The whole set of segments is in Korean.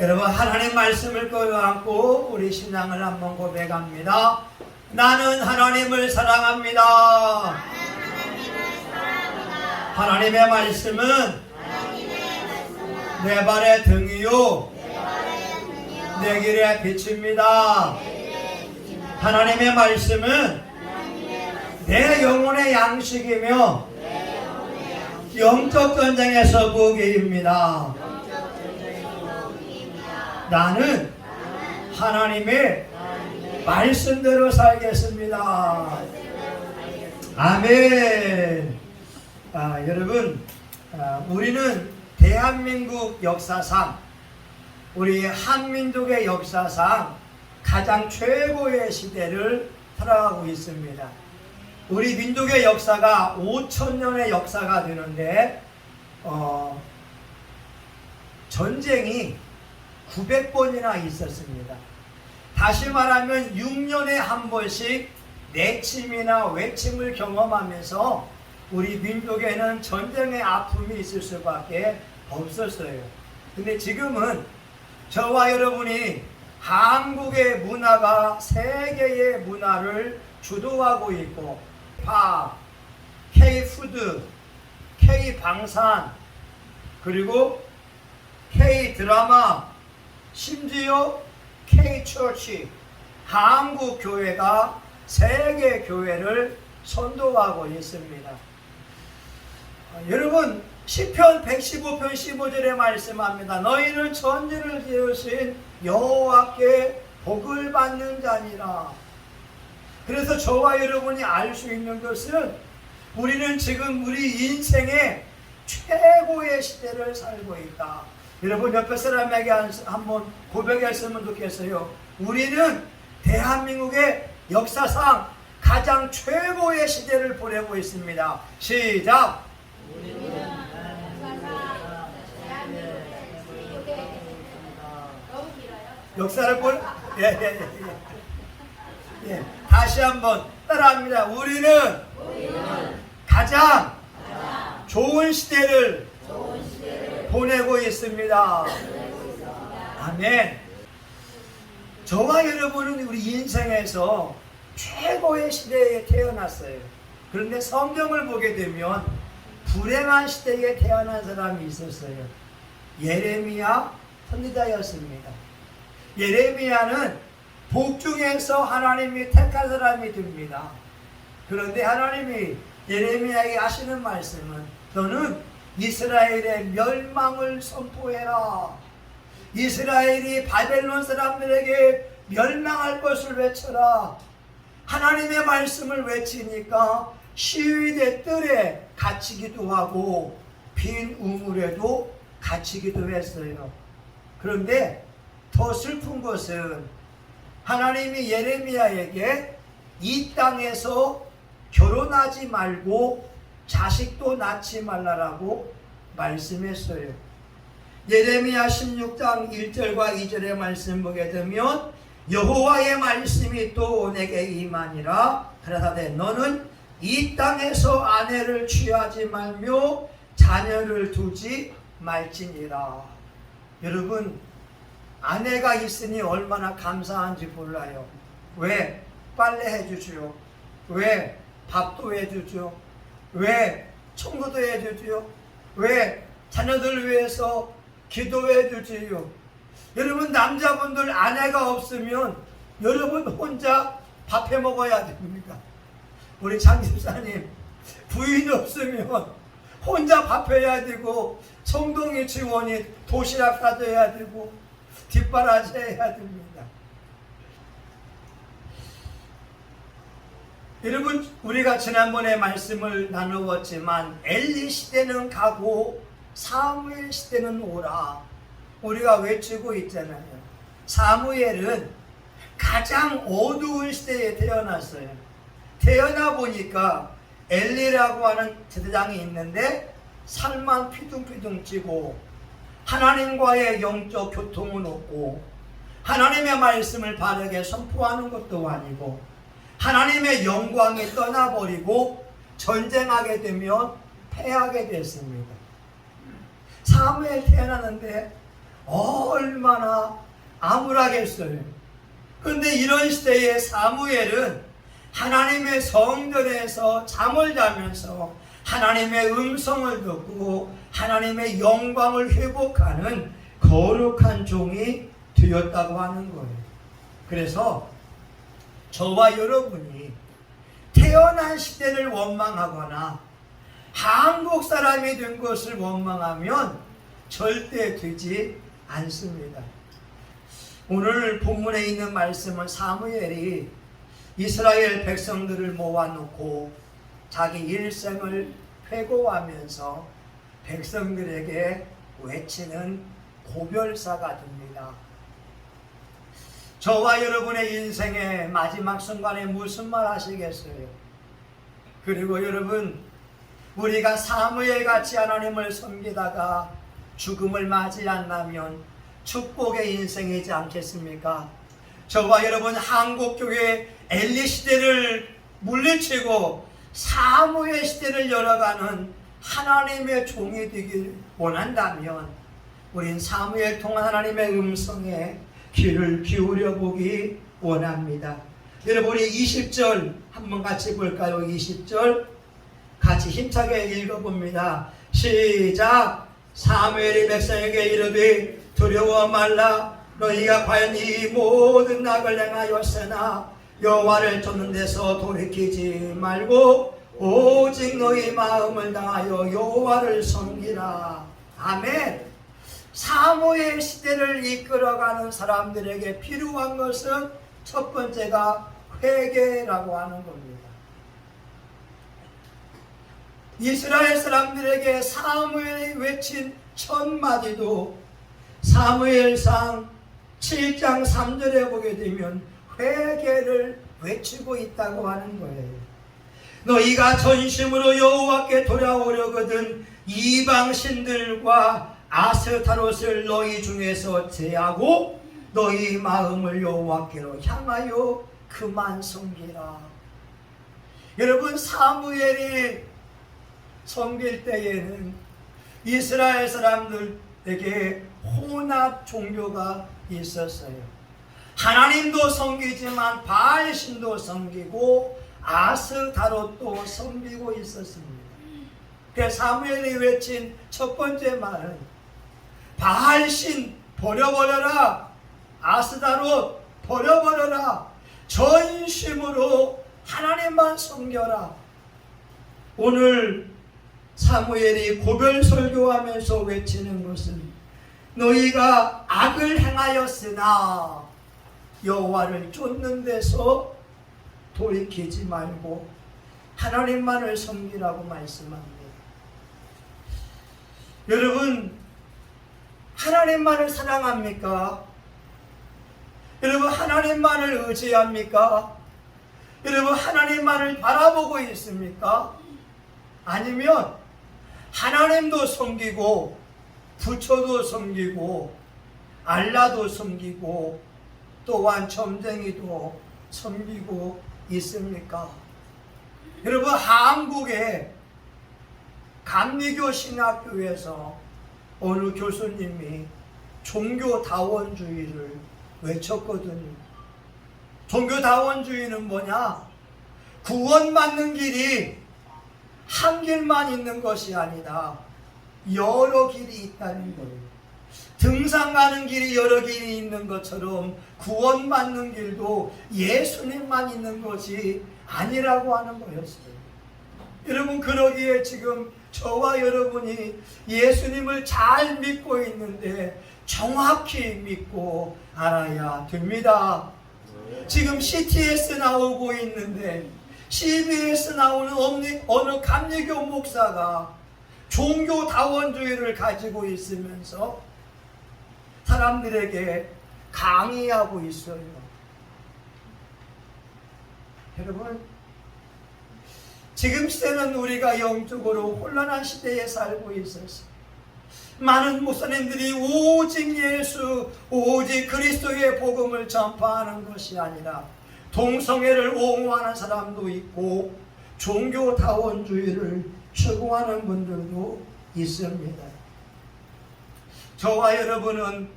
여러분, 하나님 말씀을 끌어안고 우리 신앙을 한번 고백합니다. 나는 하나님을 사랑합니다. 하나님의 말씀은 내 발의 등이요 내 길의 빛입니다. 하나님의 말씀은 내 영혼의 양식이며 영적 전쟁에서 무기입니다. 나는 하나님의 말씀대로 살겠습니다. 아멘. 여러분, 우리는 대한민국 역사상, 우리 한민족의 역사상 가장 최고의 시대를 살아가고 있습니다. 우리 민족의 역사가 5,000년의 역사가 되는데 전쟁이 900번이나 있었습니다. 다시 말하면 6년에 한 번씩 내침이나 외침을 경험하면서 우리 민족에는 전쟁의 아픔이 있을 수밖에 없었어요. 근데 지금은 저와 여러분이 한국의 문화가 세계의 문화를 주도하고 있고 팝, K-푸드, K-방산, 그리고 K-드라마, 심지어 K-처치, 한국 교회가 세계 교회를 선도하고 있습니다. 여러분, 시편 115편 15절에 말씀합니다. 너희는 천지를 지으신 여호와께 복을 받는 자니라. 그래서 저와 여러분이 알 수 있는 것은 우리는 지금 우리 인생의 최고의 시대를 살고 있다. 여러분, 옆에 사람에게 한번 고백했으면 좋겠어요. 우리는 대한민국의 역사상 가장 최고의 시대를 보내고 있습니다. 시작! 역사를 다시 한번 따라합니다. 우리는 가장 좋은 시대를 보내고 있습니다. 아멘. 저와 여러분은 우리 인생에서 최고의 시대에 태어났어요. 그런데 성경을 보게 되면 불행한 시대에 태어난 사람이 있었어요. 예레미야 선지자였습니다. 예레미야는 복중에서 하나님이 택한 사람이 됩니다. 그런데 하나님이 예레미야에게 하시는 말씀은 너는 이스라엘의 멸망을 선포해라. 이스라엘이 바벨론 사람들에게 멸망할 것을 외쳐라. 하나님의 말씀을 외치니까 시위대 뜰에 갇히기도 하고 빈 우물에도 갇히기도 했어요. 그런데 더 슬픈 것은 하나님이 예레미야에게 이 땅에서 결혼하지 말고 자식도 낳지 말라라고 말씀했어요. 예레미야 16장 1절과 2절의 말씀 보게 되면 여호와의 말씀이 또 내게 임하니라. 가라사대 너는 이 땅에서 아내를 취하지 말며 자녀를 두지 말지니라. 여러분, 아내가 있으니 얼마나 감사한지 몰라요. 왜? 빨래 해주죠. 왜? 밥도 해주죠. 왜? 청소도 해주죠. 왜? 자녀들 위해서 기도해 주지요. 여러분, 남자분들 아내가 없으면 여러분 혼자 밥 해 먹어야 됩니다. 우리 장 집사님 부인 없으면 혼자 밥 해야 되고 성동이 직원이 도시락 사줘야 되고 뒷바라지 해야 됩니다. 여러분, 우리가 지난번에 말씀을 나누었지만 엘리 시대는 가고 사무엘 시대는 오라 우리가 외치고 있잖아요. 사무엘은 가장 어두운 시대에 태어났어요. 태어나 보니까 엘리라고 하는 제사장이 있는데 살만 피둥피둥 찌고 하나님과의 영적 교통은 없고 하나님의 말씀을 바르게 선포하는 것도 아니고 하나님의 영광이 떠나버리고 전쟁하게 되면 패하게 됐습니다. 사무엘 태어났는데 얼마나 암울하겠어요. 그런데 이런 시대에 사무엘은 하나님의 성전에서 잠을 자면서 하나님의 음성을 듣고 하나님의 영광을 회복하는 거룩한 종이 되었다고 하는 거예요. 그래서 저와 여러분이 태어난 시대를 원망하거나 한국 사람이 된 것을 원망하면 절대 되지 않습니다. 오늘 본문에 있는 말씀은 사무엘이 이스라엘 백성들을 모아놓고 자기 일생을 회고하면서 백성들에게 외치는 고별사가 됩니다. 저와 여러분의 인생의 마지막 순간에 무슨 말 하시겠어요? 그리고 여러분, 우리가 사무엘같이 하나님을 섬기다가 죽음을 맞이 않다면 축복의 인생이지 않겠습니까? 저와 여러분, 한국교회 엘리 시대를 물리치고 사무엘 시대를 열어가는 하나님의 종이 되길 원한다면 우린 사무엘 통한 하나님의 음성에 귀를 기울여 보기 원합니다. 여러분, 우리 20절 한번 같이 볼까요? 20절 같이 힘차게 읽어봅니다. 시작. 사무엘이 백성에게 이르되 두려워 말라. 너희가 과연 이 모든 악을 행하였으나 여호와를 쫓는 데서 돌이키지 말고 오직 너희 마음을 다하여 여호와를 섬기라. 아멘. 사무엘 시대를 이끌어가는 사람들에게 필요한 것은 첫 번째가 회개라고 하는 겁니다. 이스라엘 사람들에게 사무엘이 외친 첫 마디도 사무엘상 7장 3절에 보게 되면 회개를 외치고 있다고 하는 거예요. 너희가 전심으로 여호와께 돌아오려거든 이방 신들과 아스타롯을 너희 중에서 제하고 너희 마음을 여호와께로 향하여 그만 섬기라. 여러분, 사무엘이 섬길 때에는 이스라엘 사람들에게 혼합 종교가 있었어요. 하나님도 섬기지만 바알신도 섬기고 아스타롯도 섬기고 있었습니다. 그래서 사무엘이 외친 첫 번째 말은 바알신 버려버려라, 아스타롯 버려버려라, 전심으로 하나님만 섬겨라. 오늘 사무엘이 고별 설교하면서 외치는 것은 너희가 악을 행하였으나 여호와를 쫓는 데서 돌이키지 말고 하나님만을 섬기라고 말씀합니다. 여러분, 하나님만을 사랑합니까? 여러분, 하나님만을 의지합니까? 여러분, 하나님만을 바라보고 있습니까? 아니면 하나님도 섬기고 부처도 섬기고 알라도 섬기고 또한 점쟁이도 섬기고 있습니까? 여러분, 한국의 감리교 신학교에서 어느 교수님이 종교다원주의를 외쳤거든요. 종교다원주의는 뭐냐? 구원받는 길이 한 길만 있는 것이 아니다. 여러 길이 있다는 거예요. 등산 가는 길이 여러 길이 있는 것처럼 구원받는 길도 예수님만 있는 것이 아니라고 하는 거였어요. 여러분, 그러기에 지금 저와 여러분이 예수님을 잘 믿고 있는데 정확히 믿고 알아야 됩니다. 지금 CTS 나오고 있는데 CBS 나오는 어느 감리교 목사가 종교다원주의를 가지고 있으면서 사람들에게 강의하고 있어요. 여러분, 지금 시대는 우리가 영적으로 혼란한 시대에 살고 있어서 많은 목사님들이 오직 예수, 오직 그리스도의 복음을 전파하는 것이 아니라 동성애를 옹호하는 사람도 있고 종교다원주의를 추구하는 분들도 있습니다. 저와 여러분은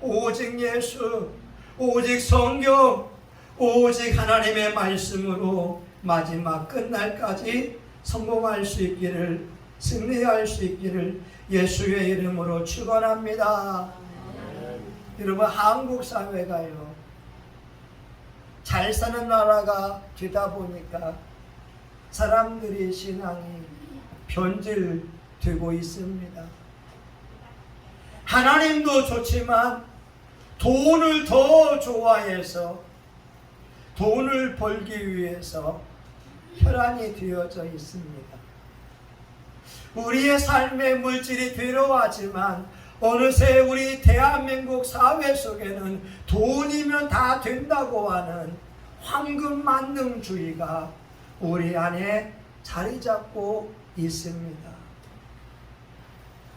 오직 예수, 오직 성경, 오직 하나님의 말씀으로 마지막 끝날까지 성공할 수 있기를, 승리할 수 있기를 예수의 이름으로 축원합니다. 여러분, 한국 사회가요, 잘 사는 나라가 되다 보니까 사람들이 신앙이 변질되고 있습니다. 하나님도 좋지만 돈을 더 좋아해서 돈을 벌기 위해서 혈안이 되어져 있습니다. 우리의 삶의 물질이 필요하지만 어느새 우리 대한민국 사회 속에는 돈이면 다 된다고 하는 황금만능주의가 우리 안에 자리 잡고 있습니다.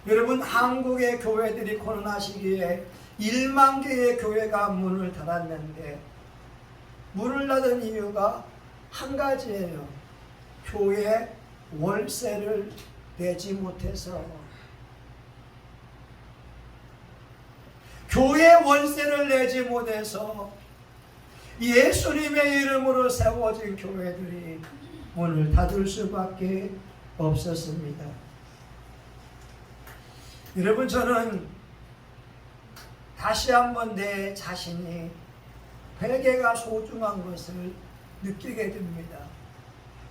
여러분, 한국의 교회들이 코로나 시기에 1만 개의 교회가 문을 닫았는데 문을 닫은 이유가 한 가지예요. 교회 월세를 내지 못해서. 교회 월세를 내지 못해서 예수님의 이름으로 세워진 교회들이 문을 닫을 수밖에 없었습니다. 여러분, 저는 다시 한번 내 자신이 회개가 소중한 것을 느끼게 됩니다.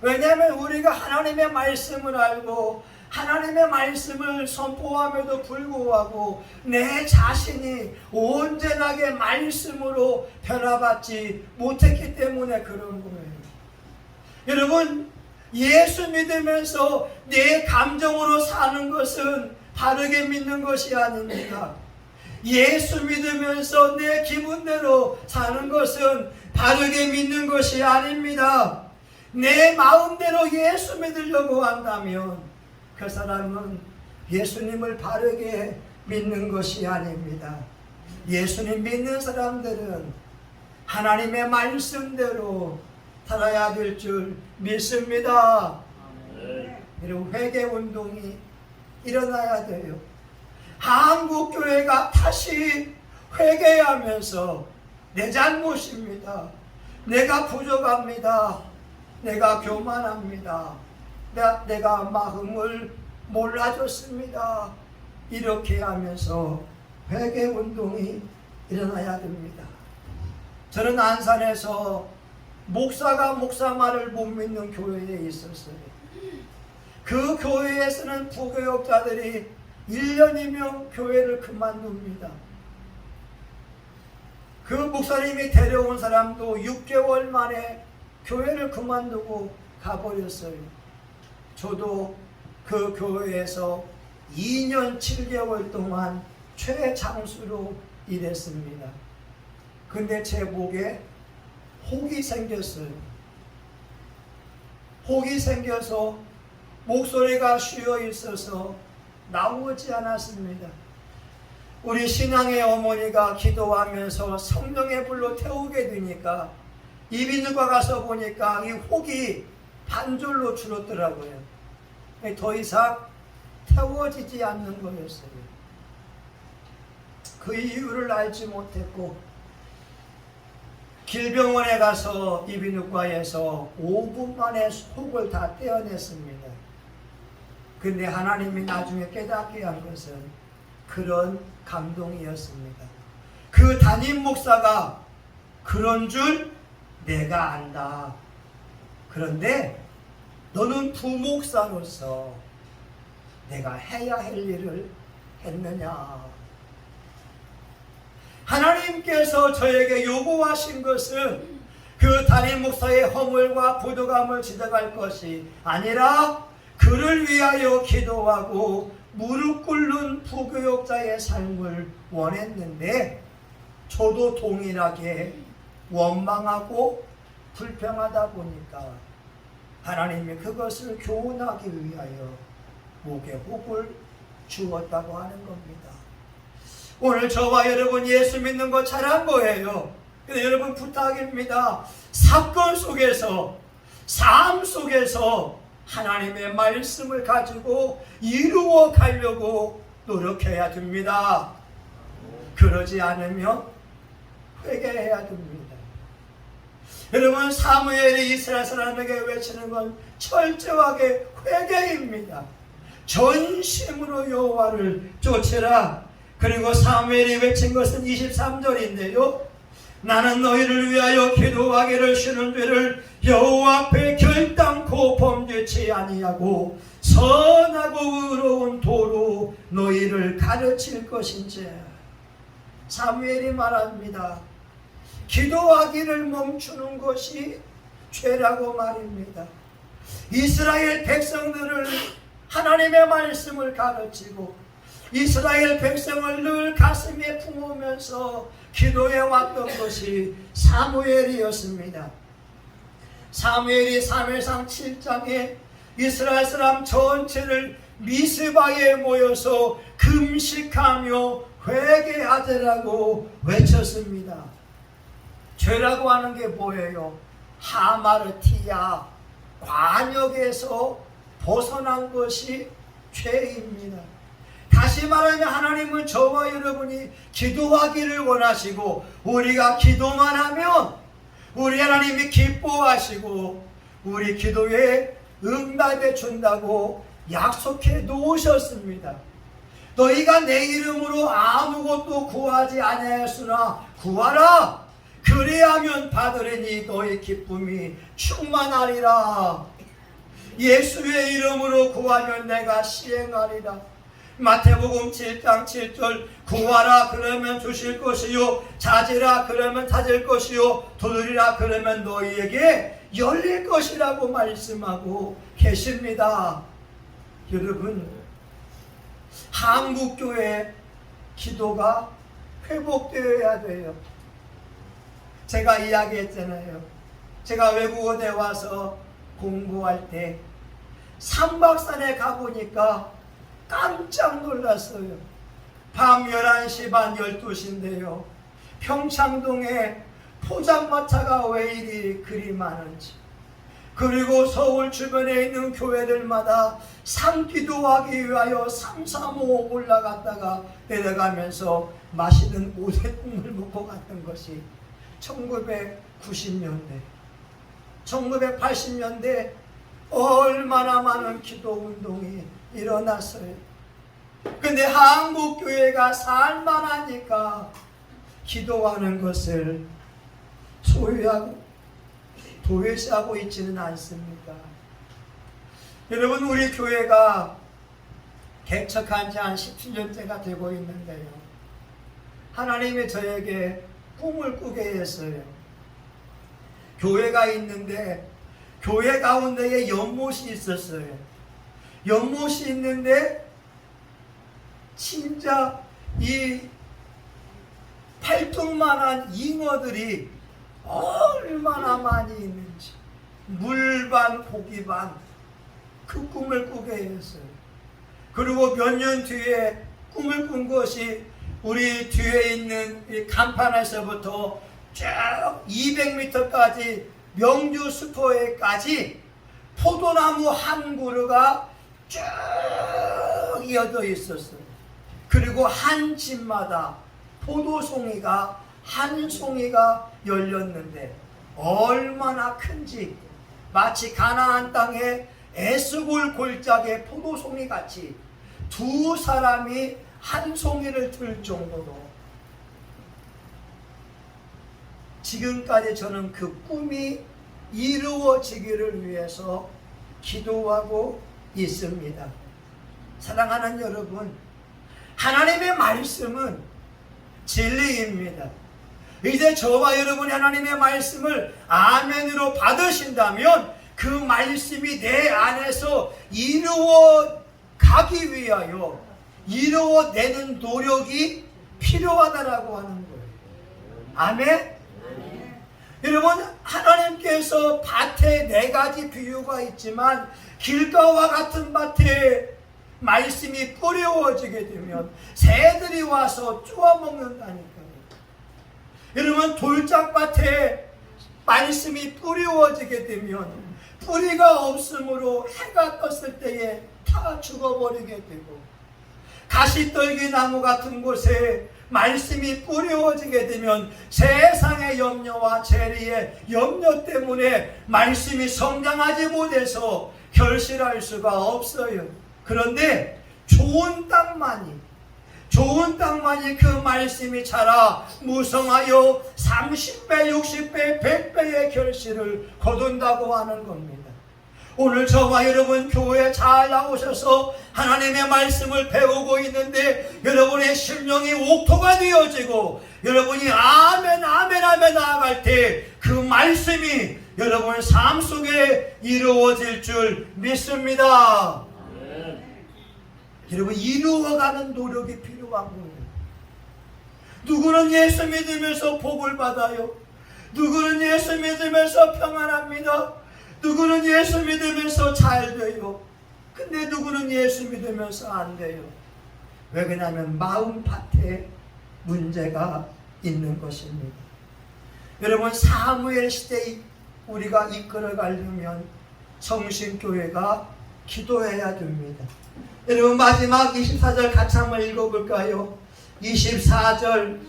왜냐하면 우리가 하나님의 말씀을 알고 하나님의 말씀을 선포함에도 불구하고 내 자신이 온전하게 말씀으로 변화받지 못했기 때문에 그런 거예요. 여러분, 예수 믿으면서 내 감정으로 사는 것은 바르게 믿는 것이 아닙니다. 예수 믿으면서 내 기분대로 사는 것은 바르게 믿는 것이 아닙니다. 내 마음대로 예수 믿으려고 한다면 그 사람은 예수님을 바르게 믿는 것이 아닙니다. 예수님 믿는 사람들은 하나님의 말씀대로 살아야 될 줄 믿습니다. 그리고 회개운동이 일어나야 돼요. 한국교회가 다시 회개하면서 내 잘못입니다, 내가 부족합니다, 내가 교만합니다, 내가 마음을 몰라줬습니다, 이렇게 하면서 회개운동이 일어나야 됩니다. 저는 안산에서 목사가 목사 말을 못 믿는 교회에 있었어요. 그 교회에서는 부교역자들이 1년이면 교회를 그만둡니다. 그 목사님이 데려온 사람도 6개월 만에 교회를 그만두고 가버렸어요. 저도 그 교회에서 2년 7개월 동안 최장수로 일했습니다. 근데 제 목에 혹이 생겼어요. 혹이 생겨서 목소리가 쉬어 있어서 나오지 않았습니다. 우리 신앙의 어머니가 기도하면서 성령의 불로 태우게 되니까 이비인후과 가서 보니까 이 혹이 반절로 줄었더라고요. 더 이상 태워지지 않는 거였어요. 그 이유를 알지 못했고 길병원에 가서 이비인후과에서 5분 만에 혹을 다 떼어냈습니다. 근데 하나님이 나중에 깨닫게 한 것은 그런 감동이었습니다. 그 담임 목사가 그런 줄 내가 안다. 그런데 너는 부목사로서 내가 해야 할 일을 했느냐. 하나님께서 저에게 요구하신 것은 그 담임 목사의 허물과 부족함을 지적할 것이 아니라 그를 위하여 기도하고 무릎 꿇는 부교역자의 삶을 원했는데 저도 동일하게 원망하고 불평하다 보니까 하나님이 그것을 교훈하기 위하여 목에 혹을 주었다고 하는 겁니다. 오늘 저와 여러분 예수 믿는 거 잘한 거예요. 근데 여러분 부탁입니다. 사건 속에서, 삶 속에서 하나님의 말씀을 가지고 이루어 가려고 노력해야 됩니다. 그러지 않으면 회개해야 됩니다. 여러분, 사무엘이 이스라엘 사람에게 외치는 건 철저하게 회개입니다. 전심으로 여호와를 쫓으라. 그리고 사무엘이 외친 것은 23절인데요. 나는 너희를 위하여 기도하기를 쉬는 죄를 여호와 앞에 결단코 범죄치 아니하고 선하고 의로운 도로 너희를 가르칠 것인지. 사무엘이 말합니다. 기도하기를 멈추는 것이 죄라고 말입니다. 이스라엘 백성들을 하나님의 말씀을 가르치고 이스라엘 백성을 늘 가슴에 품으면서 기도해 왔던 것이 사무엘이었습니다. 사무엘이 사무엘상 7장에 이스라엘 사람 전체를 미스바에 모여서 금식하며 회개하자라고 외쳤습니다. 죄라고 하는 게 뭐예요? 하마르티아, 관역에서 벗어난 것이 죄입니다. 다시 말하면 하나님은 저와 여러분이 기도하기를 원하시고 우리가 기도만 하면 우리 하나님이 기뻐하시고 우리 기도에 응답해 준다고 약속해 놓으셨습니다. 너희가 내 이름으로 아무것도 구하지 아니하였으나 구하라. 그리하면 받으리니 너희 기쁨이 충만하리라. 예수의 이름으로 구하면 내가 시행하리라. 마태복음 7장 7절 구하라 그러면 주실 것이요 찾으라 그러면 찾을 것이요 두드리라 그러면 너희에게 열릴 것이라고 말씀하고 계십니다. 여러분, 한국교회 기도가 회복되어야 돼요. 제가 이야기했잖아요. 제가 외국어대 와서 공부할 때 삼박산에 가보니까 깜짝 놀랐어요. 밤 11시 반 12시인데요. 평창동에 포장마차가 왜 이리 그리 많은지, 그리고 서울 주변에 있는 교회들마다 상기도하기 위하여 335 올라갔다가 내려가면서 맛있는 오색국물 먹고 갔던 것이 1990년대, 1980년대 얼마나 많은 기도 운동이 일어났어요. 근데 한국교회가 살만하니까 기도하는 것을 소유하고 도외시하고 있지는 않습니까? 여러분, 우리 교회가 개척한 지 한 17년째가 되고 있는데요. 하나님이 저에게 꿈을 꾸게 했어요. 교회가 있는데 교회 가운데에 연못이 있었어요. 연못이 있는데 진짜 이 팔뚝만한 잉어들이 얼마나 많이 있는지, 물반 고기반, 그 꿈을 꾸게 했어요. 그리고 몇 년 뒤에 꿈을 꾼 것이 우리 뒤에 있는 이 간판에서부터 쭉 200m까지 명주 수포에까지 포도나무 한 그루가 쭉 이어져 있었어요. 그리고 한 집마다 포도송이가 한 송이가 열렸는데 얼마나 큰지, 마치 가나안 땅에 에스골 골짜기의 포도송이 같이 두 사람이 한 송이를 들 정도로, 지금까지 저는 그 꿈이 이루어지기를 위해서 기도하고 있습니다. 사랑하는 여러분, 하나님의 말씀은 진리입니다. 이제 저와 여러분이 하나님의 말씀을 아멘으로 받으신다면 그 말씀이 내 안에서 이루어 가기 위하여 이루어내는 노력이 필요하다라고 하는 거예요. 아멘? 여러분, 하나님께서 밭에 4가지 비유가 있지만 길가와 같은 밭에 말씀이 뿌려지게 되면 새들이 와서 쪼아먹는다니까요. 여러분, 돌짝밭에 말씀이 뿌려지게 되면 뿌리가 없으므로 해가 떴을 때에 다 죽어버리게 되고, 가시떨기 나무 같은 곳에 말씀이 뿌려지게 되면 세상의 염려와 재리의 염려 때문에 말씀이 성장하지 못해서 결실할 수가 없어요. 그런데 좋은 땅만이 그 말씀이 자라 무성하여 30배, 60배, 100배의 결실을 거둔다고 하는 겁니다. 오늘 저와 여러분 교회에 잘 나오셔서 하나님의 말씀을 배우고 있는데 여러분의 심령이 옥토가 되어지고 여러분이 아멘 아멘 아멘 나아갈 때 그 말씀이 여러분의 삶 속에 이루어질 줄 믿습니다. 여러분, 이루어가는 노력이 필요한 거예요. 누구는 예수 믿으면서 복을 받아요. 누구는 예수 믿으면서 평안합니다. 누구는 예수 믿으면서 잘 돼요. 근데 누구는 예수 믿으면서 안 돼요. 왜 그러냐면 마음밭에 문제가 있는 것입니다. 여러분, 사무엘 시대에 우리가 이끌어 가려면 성신교회가 기도해야 됩니다. 여러분, 마지막 24절 같이 한번 읽어볼까요? 24절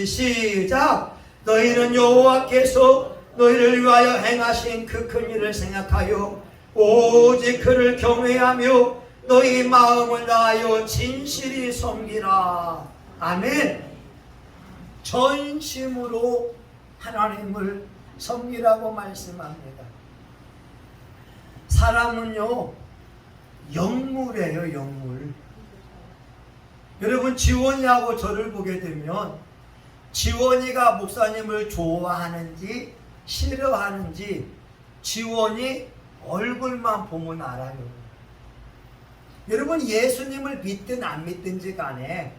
시작. 너희는 여호와께서 너희를 위하여 행하신 그 큰 일을 생각하여 오직 그를 경외하며 너희 마음을 다하여 진실이 섬기라. 아멘. 전심으로 하나님을 섬기라고 말씀합니다. 사람은요, 영물이에요, 영물. 여러분, 지원이하고 저를 보게 되면 지원이가 목사님을 좋아하는지 싫어하는지 지원이 얼굴만 보면 알아요. 여러분, 예수님을 믿든 안 믿든지 간에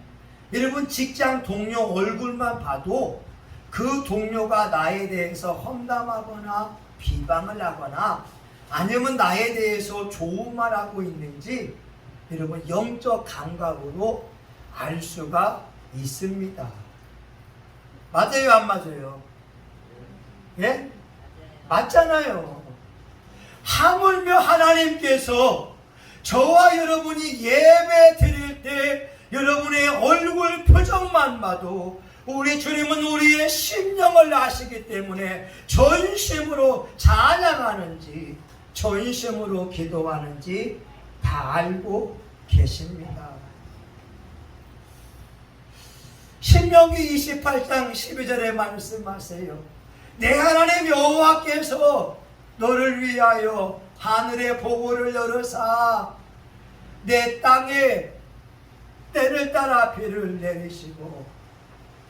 여러분 직장 동료 얼굴만 봐도 그 동료가 나에 대해서 험담하거나 비방을 하거나 아니면 나에 대해서 좋은 말 하고 있는지 여러분 영적 감각으로 알 수가 있습니다. 맞아요, 안 맞아요? 예? 맞잖아요. 하물며 하나님께서 저와 여러분이 예배 드릴 때 여러분의 얼굴 표정만 봐도 우리 주님은 우리의 심령을 아시기 때문에 전심으로 찬양하는지 전심으로 기도하는지 다 알고 계십니다. 신명기 28장 12절에 말씀하세요. 내 하나님 여호와께서 너를 위하여 하늘의 보고를 열으사 내 땅에 때를 따라 비를 내리시고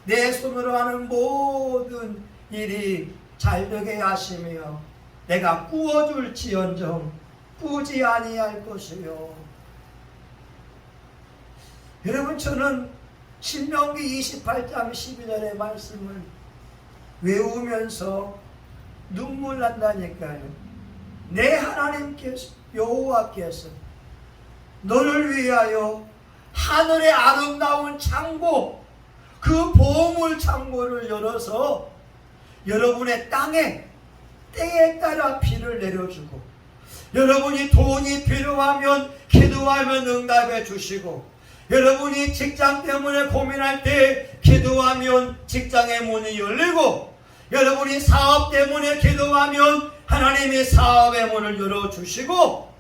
내 손으로 하는 모든 일이 잘되게 하시며 내가 꾸어줄지언정 꾸지 아니할 것이요. 여러분, 저는 신명기 28장 12절의 말씀을 외우면서 눈물 난다니까요. 내 하나님께서 여호와께서 너를 위하여 하늘의 아름다운 창고 그 보물 창고를 열어서 여러분의 땅에 때에 따라 비를 내려주고 여러분이 돈이 필요하면 기도하면 응답해 주시고 여러분이 직장 때문에 고민할 때 기도하면 직장의 문이 열리고 여러분이 사업 때문에 기도하면 하나님이 사업의 문을 열어주시고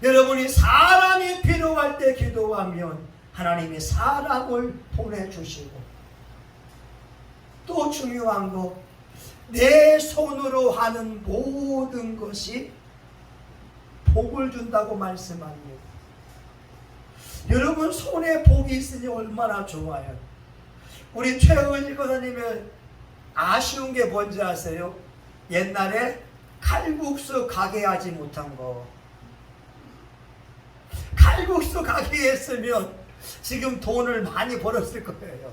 여러분이 사람이 필요할 때 기도하면 하나님이 사람을 보내주시고 또 중요한 거 내 손으로 하는 모든 것이 복을 준다고 말씀합니다. 여러분 손에 복이 있으니 얼마나 좋아요. 우리 최은희 권사님의 아쉬운 게 뭔지 아세요? 옛날에 칼국수 가게 하지 못한 거. 칼국수 가게 했으면 지금 돈을 많이 벌었을 거예요.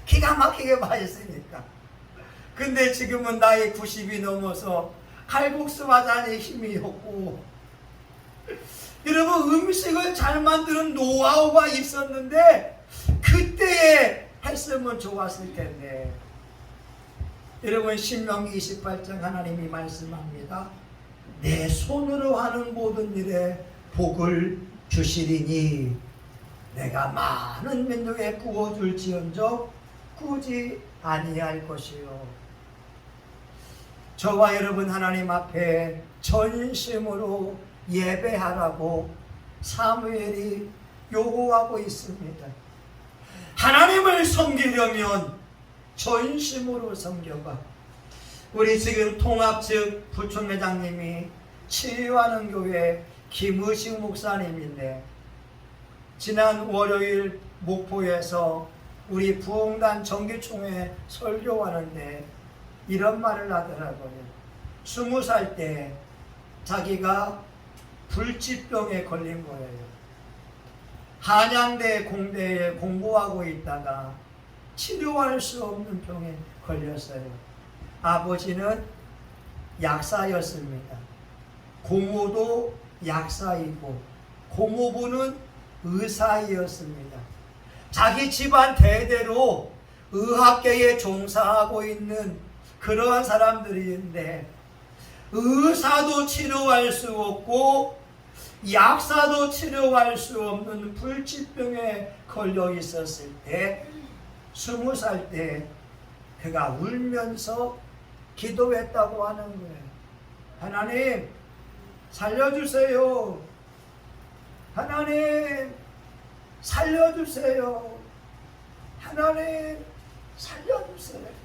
기가 막히게 맛있으니까. 근데 지금은 나이 90이 넘어서 칼국수 하자니 힘이 없고 여러분 음식을 잘 만드는 노하우가 있었는데 그때에 했으면 좋았을 텐데 여러분 신명기 28장 하나님이 말씀합니다. 내 손으로 하는 모든 일에 복을 주시리니 내가 많은 민족에 구워줄지언정 구지 아니할 것이요. 저와 여러분 하나님 앞에 전심으로 예배하라고 사무엘이 요구하고 있습니다. 하나님을 섬기려면 전심으로 섬겨봐. 우리 지금 통합 측 부총회장님이 치유하는 교회 김의식 목사님인데 지난 월요일 목포에서 우리 부흥단 정기총회 설교하는데 이런 말을 하더라고요. 20살 때 자기가 불치병에 걸린 거예요. 한양대 공대에 공부하고 있다가 치료할 수 없는 병에 걸렸어요. 아버지는 약사였습니다. 고모도 약사이고 고모부는 의사이었습니다. 자기 집안 대대로 의학계에 종사하고 있는 그러한 사람들인데 의사도 치료할 수 없고 약사도 치료할 수 없는 불치병에 걸려 있었을 때 20살 때 그가 울면서 기도했다고 하는 거예요. 하나님 살려주세요. 하나님 살려주세요. 하나님 살려주세요.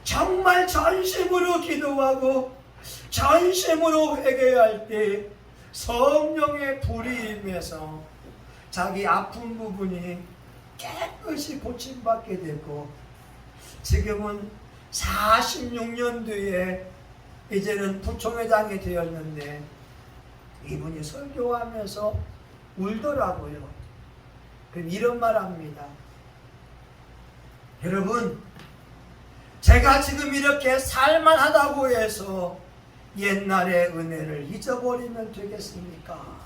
정말 전심으로 기도하고 전심으로 회개할 때 성령의 불이 임해서 자기 아픈 부분이 깨끗이 고침받게 되고 지금은 46년 뒤에 이제는 부총회장이 되었는데 이분이 설교하면서 울더라고요. 그럼 이런 말 합니다. 여러분, 제가 지금 이렇게 살만하다고 해서 옛날의 은혜를 잊어버리면 되겠습니까?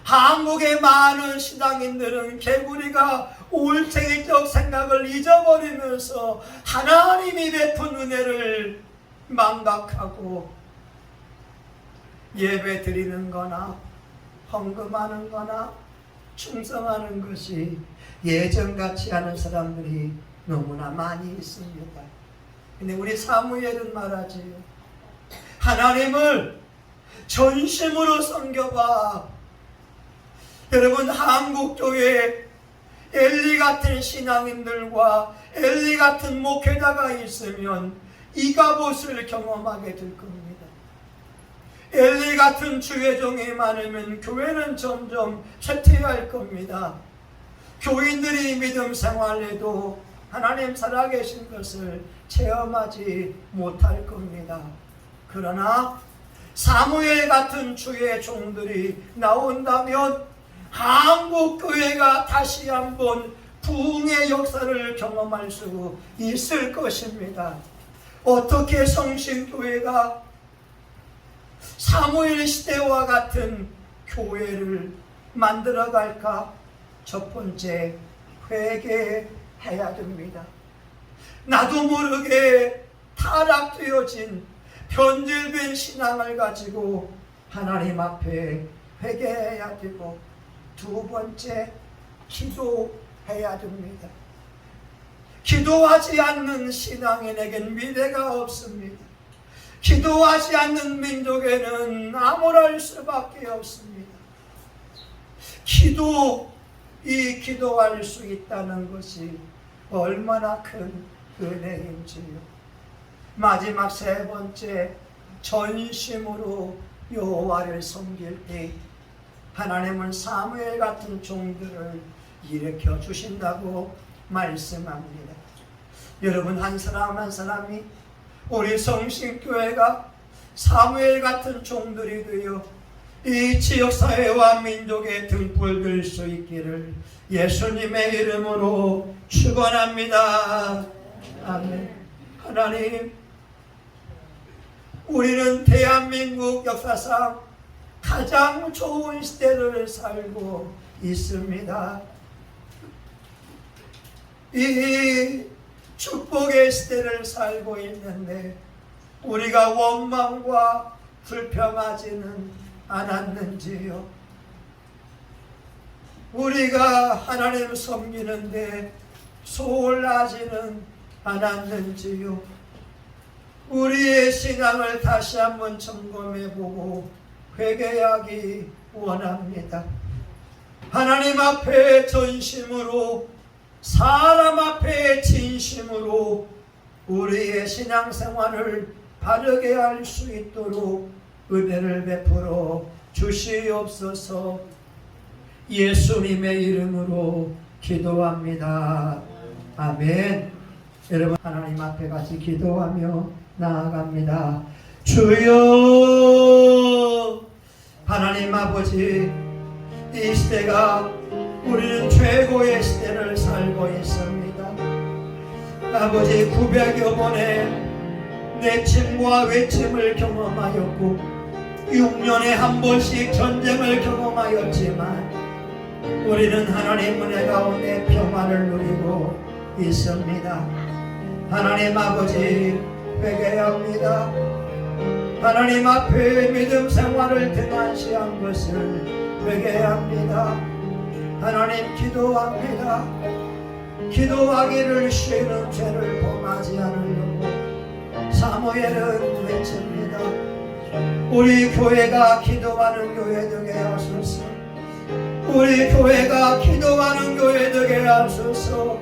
한국의 많은 신앙인들은 개구리가 올챙이적 생각을 잊어버리면서 하나님이 베푼 은혜를 망각하고 예배 드리는 거나 헌금하는 거나 충성하는 것이 예전같이 하는 사람들이 너무나 많이 있습니다. 근데 우리 사무엘은 말하지요. 하나님을 전심으로 섬겨봐. 여러분, 한국교회에 엘리 같은 신앙인들과 엘리 같은 목회자가 있으면 이가봇을 경험하게 될 겁니다. 엘리 같은 주의종이 많으면 교회는 점점 쇠퇴할 겁니다. 교인들이 믿음 생활에도 하나님 살아계신 것을 체험하지 못할 겁니다. 그러나 사무엘 같은 주의 종들이 나온다면 한국 교회가 다시 한번 부흥의 역사를 경험할 수 있을 것입니다. 어떻게 성신교회가 사무엘 시대와 같은 교회를 만들어갈까? 첫 번째, 회개해야 됩니다. 나도 모르게 타락되어진 변질된 신앙을 가지고 하나님 앞에 회개해야 되고, 두 번째, 기도해야 됩니다. 기도하지 않는 신앙인에겐 미래가 없습니다. 기도하지 않는 민족에는 암울할 수밖에 없습니다. 기도할 수 있다는 것이 얼마나 큰 은혜인지요. 마지막 세 번째, 전심으로 여호와를 섬길 때 하나님은 사무엘 같은 종들을 일으켜 주신다고 말씀합니다. 여러분, 한 사람 한 사람이 우리 성신교회가 사무엘 같은 종들이 되어 이 지역사회와 민족의 등불 들 수 있기를 예수님의 이름으로 축원합니다. 아멘. 하나님, 우리는 대한민국 역사상 가장 좋은 시대를 살고 있습니다. 이 축복의 시대를 살고 있는데 우리가 원망과 불평하지는 않았는지요? 우리가 하나님 섬기는데 소홀하지는 않았는지요? 우리의 신앙을 다시 한번 점검해보고 회개하기 원합니다. 하나님 앞에 전심으로, 사람 앞에 진심으로 우리의 신앙생활을 바르게 할 수 있도록 은혜를 베풀어 주시옵소서. 예수님의 이름으로 기도합니다. 아멘. 여러분, 하나님 앞에 같이 기도하며 나아갑니다. 주여, 하나님 아버지, 이 시대가 우리는 최고의 시대를 살고 있습니다. 아버지, 900여 번의 내침과 외침을 경험하였고 6년에 한 번씩 전쟁을 경험하였지만 우리는 하나님 은혜 가운데 평안을 누리고 있습니다. 하나님 아버지, 회개합니다. 하나님 앞에 믿음 생활을 등한시한 것을 회개합니다. 하나님, 기도합니다. 기도하기를 쉬는 죄를 범하지 않으려고 사무엘은 외칩니다. 우리 교회가 기도하는 교회 되게 하소서. 우리 교회가 기도하는 교회 되게 하소서.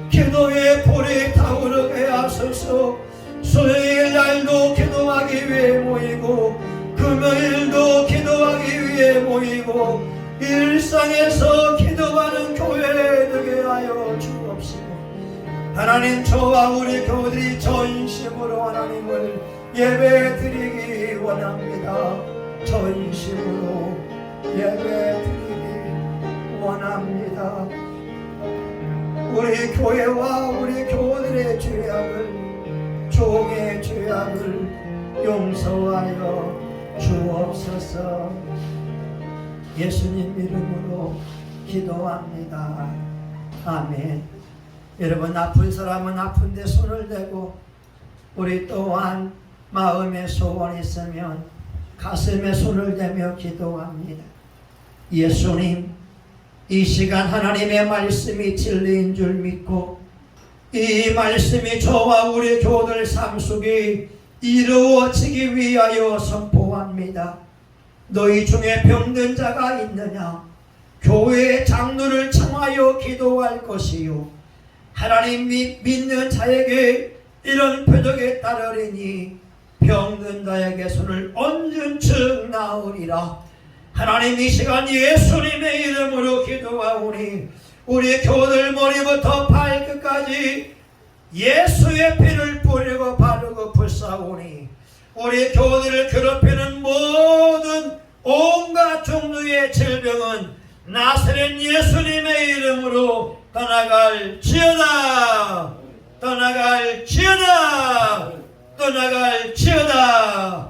기도의 불이 타오르게 하소서. 수요일 날도 기도하기 위해 모이고 금요일도 기도하기 위해 모이고 일상에서 기도하는 교회 되게 하여 주옵시고, 하나님, 저와 우리 교우들이 전심으로 하나님을 예배 드리기 원합니다. 전심으로 예배 드리기 원합니다. 우리 교회와 우리 교우들의 죄악을, 종의 죄악을 용서하여 주옵소서. 예수님 이름으로 기도합니다. 아멘. 여러분, 아픈 사람은 아픈데 손을 대고, 우리 또한 마음에 소원이 있으면 가슴에 손을 대며 기도합니다. 예수님, 이 시간 하나님의 말씀이 진리인 줄 믿고 이 말씀이 저와 우리 교우들 삶 속에 이루어지기 위하여 선포합니다. 너희 중에 병든 자가 있느냐? 교회의 장로를 청하여 기도할 것이요, 하나님 믿는 자에게 이런 표적에 따르리니 병든 자에게 손을 얹은 즉 나으리라. 하나님, 이 시간 예수님의 이름으로 기도하오니 우리 교우들 머리부터 발끝까지 예수의 피를 뿌리고 바르고 불사오니 우리 교우들을 괴롭히는 모든 온갖 종류의 질병은 나사렛 예수님의 이름으로 떠나갈지어다. 떠나갈지어다. 떠나갈지어다.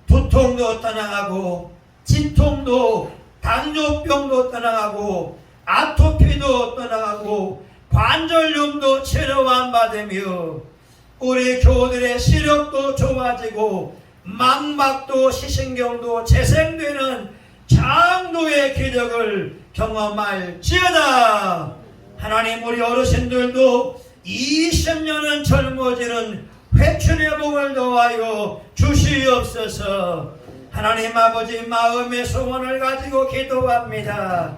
두통도 떠나가고 진통도, 당뇨병도 떠나가고 아토피도 떠나가고 관절염도 치료만 받으며 우리 교우들의 시력도 좋아지고 망막도 시신경도 재생되는 장로의 기적을 경험할지어다. 하나님, 우리 어르신들도 20년은 젊어지는 회춘의 복을 더하여 주시옵소서. 하나님 아버지, 마음의 소원을 가지고 기도합니다.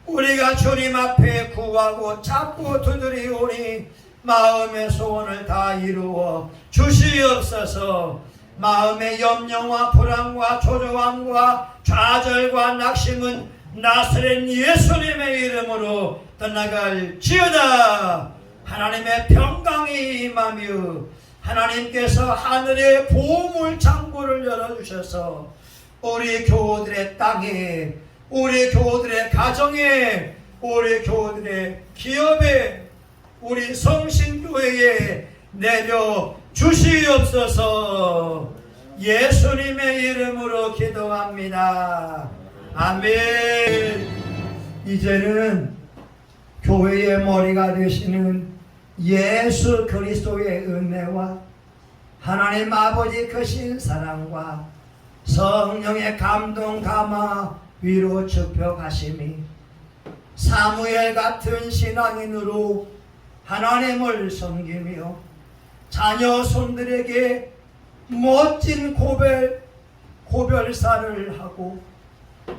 우리가 주님 앞에 구하고 잡고 두드리오니 마음의 소원을 다 이루어 주시옵소서. 마음의 염려와 불안과 초조함과 좌절과 낙심은 나사렛 예수님의 이름으로 떠나갈지어다. 하나님의 평강이 임하며 하나님께서 하늘의 보물 창고를 열어주셔서 우리 교우들의 땅에, 우리 교우들의 가정에, 우리 교우들의 기업에, 우리 성신교회에 내려 주시옵소서. 예수님의 이름으로 기도합니다. 아멘. 이제는 교회의 머리가 되시는 예수 그리스도의 은혜와 하나님 아버지 크신 사랑과 성령의 감동 감화 위로 축복하심이 사무엘 같은 신앙인으로 하나님을 섬기며 자녀 손들에게 멋진 고별사를 하고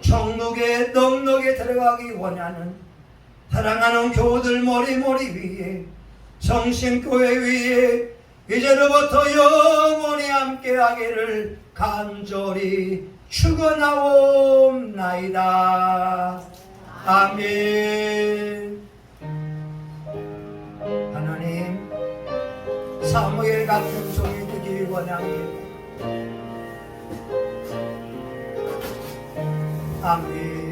정록에 넉넉히 들어가기 원하는 사랑하는 교우들 머리머리 위에 성심교회 위에 이제로부터 영원히 함께하기를 간절히 축원하옵나이다. 아멘. 하나님, 사무엘 같은 종이 되길 원합니다. 아멘.